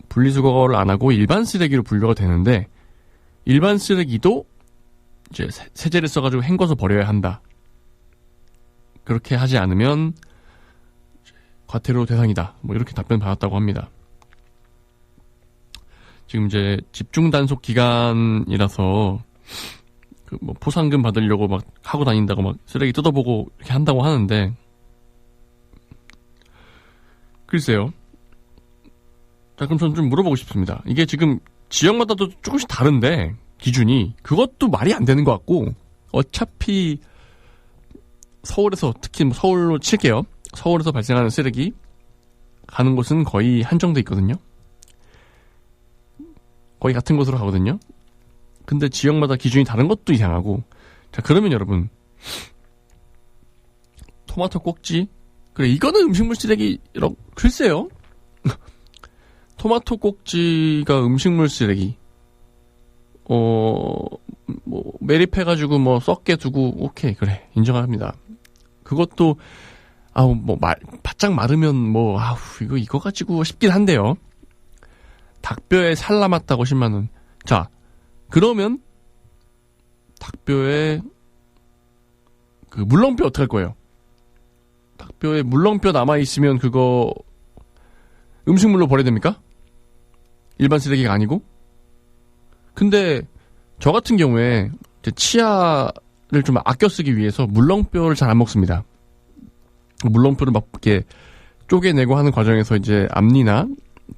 분리수거를 안 하고 일반 쓰레기로 분류가 되는데, 일반 쓰레기도 이제 세제를 써가지고 헹궈서 버려야 한다. 그렇게 하지 않으면 과태료 대상이다. 뭐 이렇게 답변 받았다고 합니다. 지금 이제 집중 단속 기간이라서 그 뭐 포상금 받으려고 막 하고 다닌다고 막 쓰레기 뜯어보고 이렇게 한다고 하는데, 글쎄요. 자, 그럼 저는 좀 물어보고 싶습니다. 이게 지금 지역마다도 조금씩 다른데 기준이, 그것도 말이 안 되는 것 같고, 어차피 서울에서, 특히 뭐 서울로 칠게요. 서울에서 발생하는 쓰레기 가는 곳은 거의 한정돼 있거든요. 거의 같은 곳으로 가거든요. 근데 지역마다 기준이 다른 것도 이상하고. 자, 그러면 여러분, 토마토 꼭지, 그래, 이거는 음식물 쓰레기, 글쎄요. 토마토 꼭지가 음식물 쓰레기, 뭐 매립해가지고 뭐 썩게 두고, 오케이, 그래, 인정합니다. 그것도 바짝 마르면 이거 가지고 싶긴 한데요. 닭뼈에 살 남았다고 10만원. 자, 그러면 닭뼈에 그 물렁뼈 어떡할 거예요? 닭뼈에 물렁뼈 남아있으면 그거 음식물로 버려야 됩니까? 일반 쓰레기가 아니고? 근데 저 같은 경우에 이제 치아를 좀 아껴 쓰기 위해서 물렁뼈를 잘 안 먹습니다. 물렁뼈를 막 이렇게 쪼개내고 하는 과정에서 이제 앞니나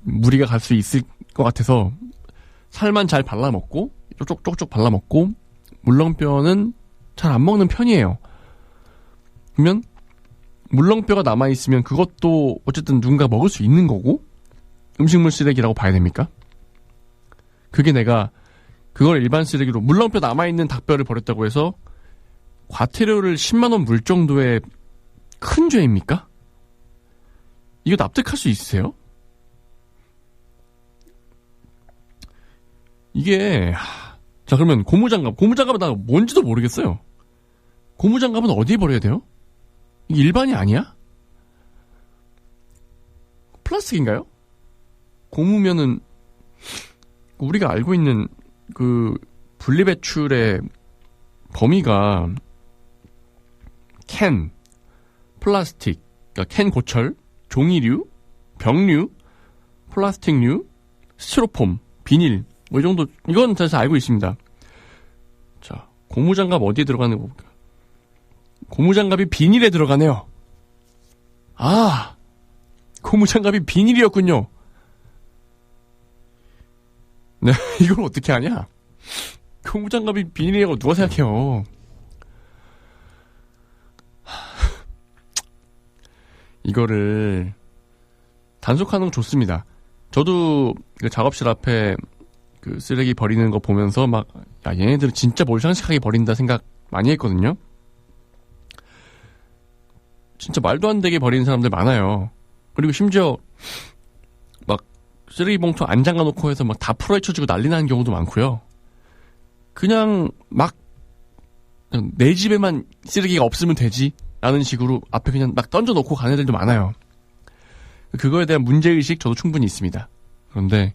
무리가 갈 수 있을 것 같아서 살만 잘 발라먹고 쪽쪽 발라먹고 물렁뼈는 잘 안 먹는 편이에요. 그러면 물렁뼈가 남아있으면 그것도 어쨌든 누군가 먹을 수 있는 거고 음식물 쓰레기라고 봐야 됩니까? 그게 내가 그걸 일반 쓰레기로 물렁뼈 남아있는 닭뼈를 버렸다고 해서 과태료를 10만원 물 정도의 큰 죄입니까? 이거 납득할 수 있으세요? 이게 자, 그러면 고무장갑은 나 뭔지도 모르겠어요. 고무장갑은 어디에 버려야 돼요? 이게 일반이 아니야? 플라스틱인가요? 고무면은 우리가 알고 있는 그 분리배출의 범위가 캔, 플라스틱, 그러니까 캔 고철, 종이류, 병류, 플라스틱류, 스티로폼, 비닐, 뭐 이 정도, 이건 잘 알고 있습니다. 자, 고무장갑 어디에 들어가는 거 볼까요? 고무장갑이 비닐에 들어가네요. 아, 고무장갑이 비닐이었군요. 네, 이걸 어떻게 하냐? 고무장갑이 비닐이라고 누가 생각해요? 이거를 단속하는 거 좋습니다. 저도 그 작업실 앞에 그 쓰레기 버리는 거 보면서 막, 야, 얘네들은 진짜 몰상식하게 버린다 생각 많이 했거든요. 진짜 말도 안 되게 버리는 사람들 많아요. 그리고 심지어 막 쓰레기 봉투 안 잠가놓고 해서 막 다 풀어헤쳐지고 난리 나는 경우도 많고요. 그냥 막 내 집에만 쓰레기가 없으면 되지 라는 식으로 앞에 그냥 막 던져놓고 가는 애들도 많아요. 그거에 대한 문제의식 저도 충분히 있습니다. 그런데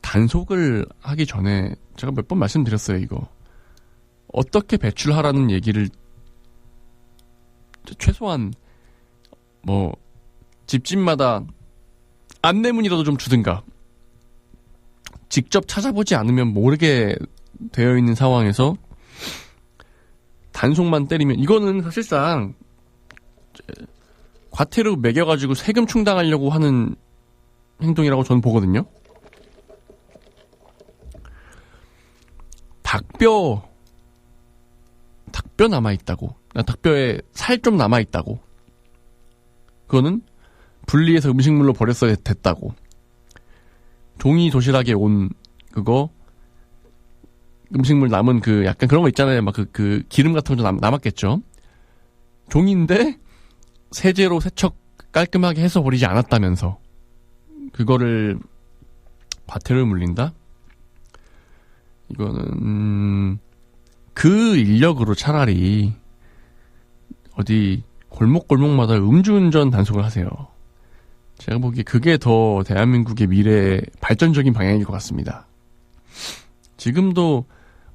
단속을 하기 전에 제가 몇 번 말씀드렸어요. 이거 어떻게 배출하라는 얘기를 최소한 뭐 집집마다 안내문이라도 좀 주든가, 직접 찾아보지 않으면 모르게 되어 있는 상황에서 단속만 때리면 이거는 사실상 과태료 매겨가지고 세금 충당하려고 하는 행동이라고 저는 보거든요. 닭뼈 남아있다고, 닭뼈에 살 좀 남아있다고, 그거는 분리해서 음식물로 버렸어야 됐다고, 종이 도시락에 온 그거 음식물 남은 그 약간 그런 거 있잖아요. 막 그 기름 같은 거 남았겠죠. 종인데 세제로 세척 깔끔하게 해서 버리지 않았다면서 그거를 과태료를 물린다? 이거는 그 인력으로 차라리 어디 골목골목마다 음주운전 단속을 하세요. 제가 보기에 그게 더 대한민국의 미래의 발전적인 방향일 것 같습니다. 지금도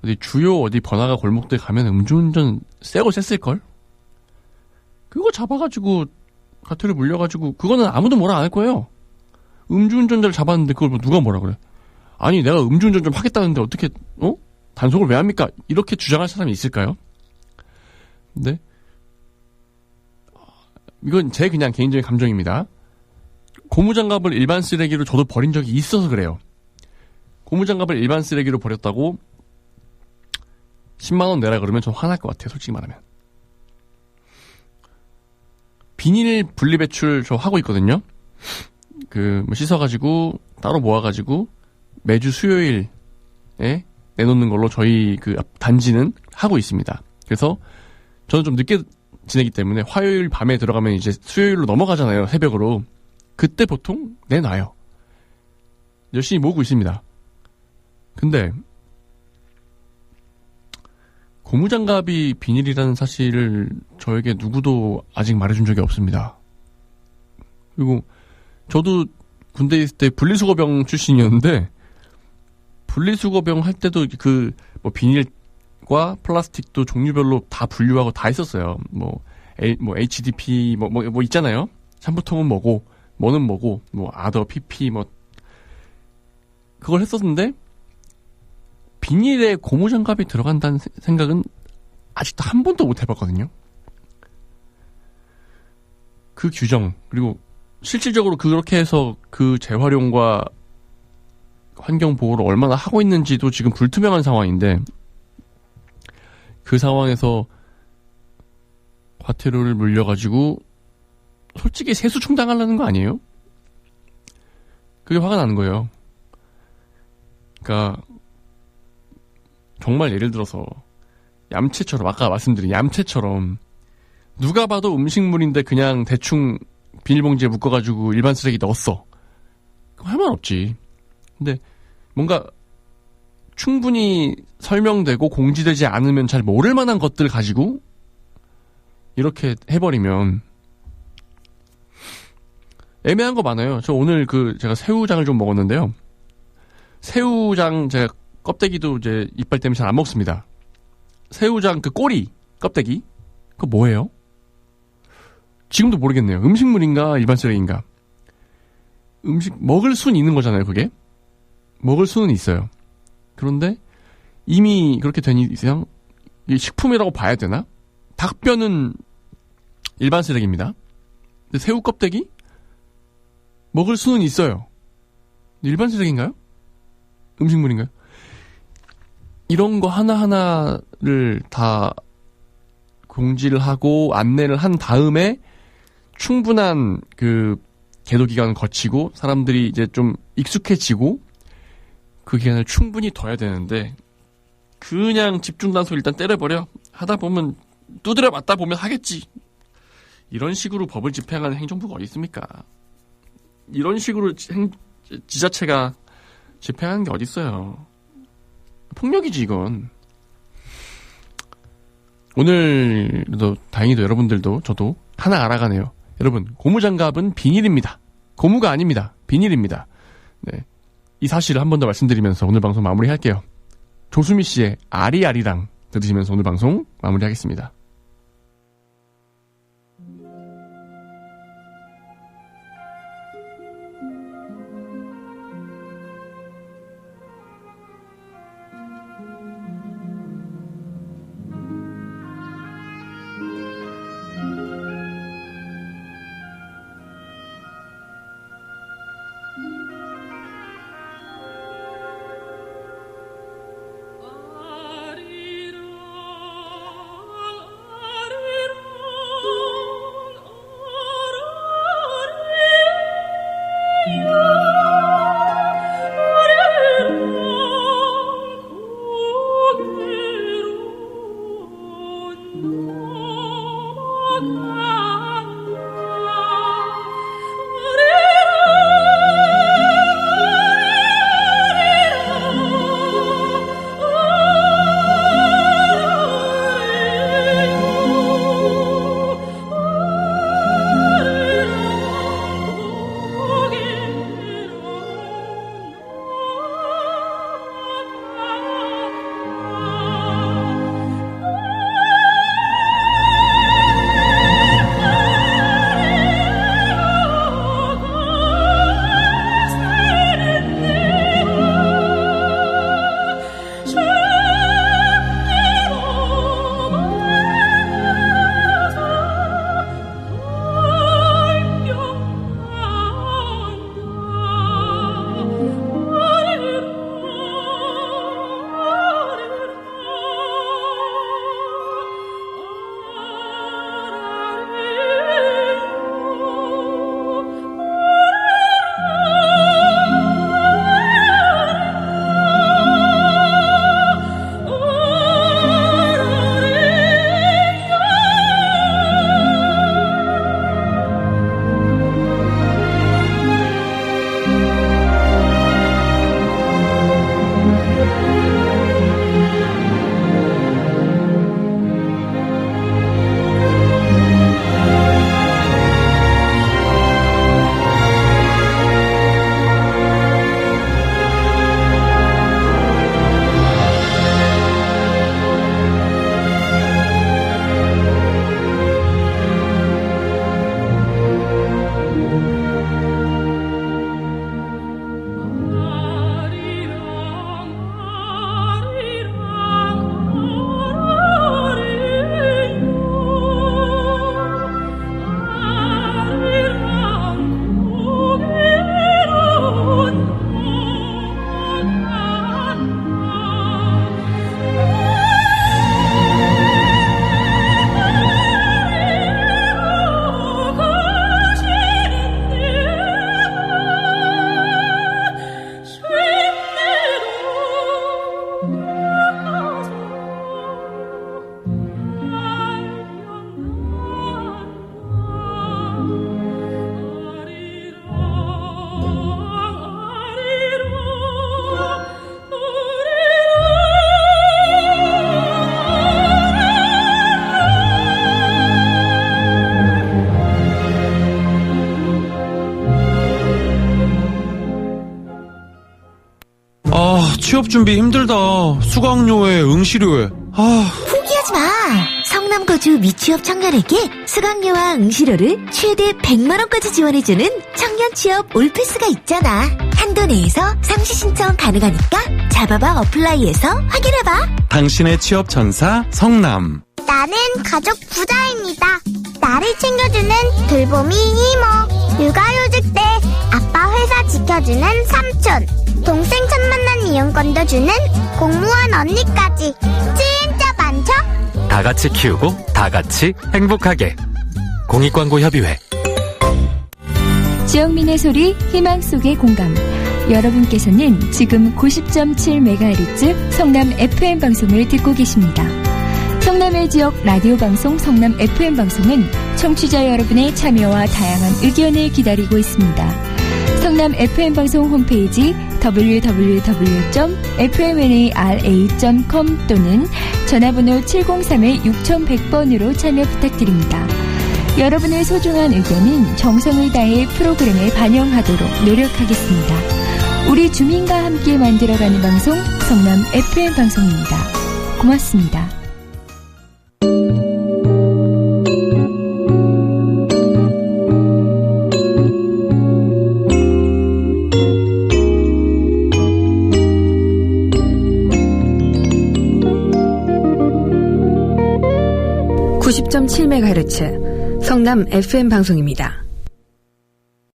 어디 주요 어디 번화가 골목들 가면 음주운전 세고 셌을걸? 그거 잡아가지고 과태료 물려가지고 그거는 아무도 뭐라 안 할 거예요. 음주운전자를 잡았는데 그걸 누가 뭐라 그래? 아니 내가 음주운전 좀 하겠다는데 어떻게 단속을 왜 합니까? 이렇게 주장할 사람이 있을까요? 근데 이건 제 그냥 개인적인 감정입니다. 고무장갑을 일반 쓰레기로 저도 버린 적이 있어서 그래요. 고무장갑을 일반 쓰레기로 버렸다고 10만 원 내라 그러면 전 화날 것 같아요. 솔직히 말하면. 비닐 분리배출 저 하고 있거든요. 뭐 씻어가지고 따로 모아가지고 매주 수요일에 내놓는 걸로 저희 그 단지는 하고 있습니다. 그래서 저는 좀 늦게 지내기 때문에 화요일 밤에 들어가면 이제 수요일로 넘어가잖아요. 새벽으로. 그때 보통 내놔요. 열심히 모으고 있습니다. 근데 고무장갑이 비닐이라는 사실을 저에게 누구도 아직 말해준 적이 없습니다. 그리고 저도 군대에 있을 때 분리수거병 출신이었는데 분리수거병 할 때도 뭐 비닐과 플라스틱도 종류별로 다 분류하고 다 했었어요. 뭐 HDP 뭐 있잖아요. 샴푸통은 뭐고 뭐는 뭐고 뭐 아더 PP 뭐 그걸 했었는데 비닐에 고무장갑이 들어간다는 생각은 아직도 한 번도 못 해봤거든요. 그 규정 그리고 실질적으로 그렇게 해서 그 재활용과 환경 보호를 얼마나 하고 있는지도 지금 불투명한 상황인데 그 상황에서 과태료를 물려가지고 솔직히 세수 충당하려는 거 아니에요? 그게 화가 나는 거예요. 그러니까 정말 예를 들어서 얌체처럼 아까 말씀드린 얌체처럼 누가 봐도 음식물인데 그냥 대충 비닐봉지에 묶어가지고 일반 쓰레기 넣었어. 할 말 없지. 근데 뭔가 충분히 설명되고 공지되지 않으면 잘 모를 만한 것들을 가지고 이렇게 해버리면 애매한 거 많아요. 저 오늘 제가 새우장을 좀 먹었는데요. 새우장 제가 껍데기도 이제 이빨 때문에 잘 안 먹습니다. 새우장 그 꼬리 껍데기 그거 뭐예요? 지금도 모르겠네요. 음식물인가 일반 쓰레기인가. 먹을 수는 있는 거잖아요. 그게 먹을 수는 있어요. 그런데 이미 그렇게 된 이상 식품이라고 봐야 되나? 닭뼈는 일반 쓰레기입니다. 근데 새우 껍데기 먹을 수는 있어요. 일반 쓰레기인가요? 음식물인가요? 이런 거 하나하나를 다 공지를 하고 안내를 한 다음에 충분한 그 계도 기간을 거치고 사람들이 이제 좀 익숙해지고 그 기간을 충분히 둬야 되는데 그냥 집중 단속 일단 때려버려 하다 보면 두드려 맞다 보면 하겠지. 이런 식으로 법을 집행하는 행정부가 어디 있습니까? 이런 식으로 지자체가 집행하는 게 어디 있어요? 폭력이지 이건. 오늘도 다행히도 여러분들도 저도 하나 알아가네요. 여러분, 고무장갑은 비닐입니다. 고무가 아닙니다. 비닐입니다. 네, 이 사실을 한 번 더 말씀드리면서 오늘 방송 마무리할게요. 조수미 씨의 아리아리랑 들으시면서 오늘 방송 마무리하겠습니다. 취업 준비 힘들다. 수강료에 응시료에. 포기하지 마. 성남 거주 미취업 청년에게 수강료와 응시료를 최대 100만 원까지 지원해주는 청년 취업 올패스가 있잖아. 한도 내에서 상시 신청 가능하니까 잡아봐 어플라이에서 확인해봐. 당신의 취업 천사 성남. 나는 가족 부자입니다. 나를 챙겨주는 돌보미 이모, 육아휴직 때 아빠 회사 지켜주는 삼촌, 동생 첫 만난 이용권도 주는 공무원 언니까지 진짜 많죠? 다 같이 키우고 다 같이 행복하게. 공익광고협의회. 지역민의 소리, 희망 속의 공감. 여러분께서는 지금 90.7MHz 성남 FM 방송을 듣고 계십니다. 성남 성남의 지역 라디오 방송 성남 FM 방송은 청취자 여러분의 참여와 다양한 의견을 기다리고 있습니다. 성남 FM 방송 홈페이지 www.fmnara.com 또는 전화번호 703-6100번으로 참여 부탁드립니다. 여러분의 소중한 의견은 정성을 다해 프로그램에 반영하도록 노력하겠습니다. 우리 주민과 함께 만들어가는 방송 성남 FM 방송입니다. 고맙습니다. (90.7MHz) 성남 FM 방송입니다.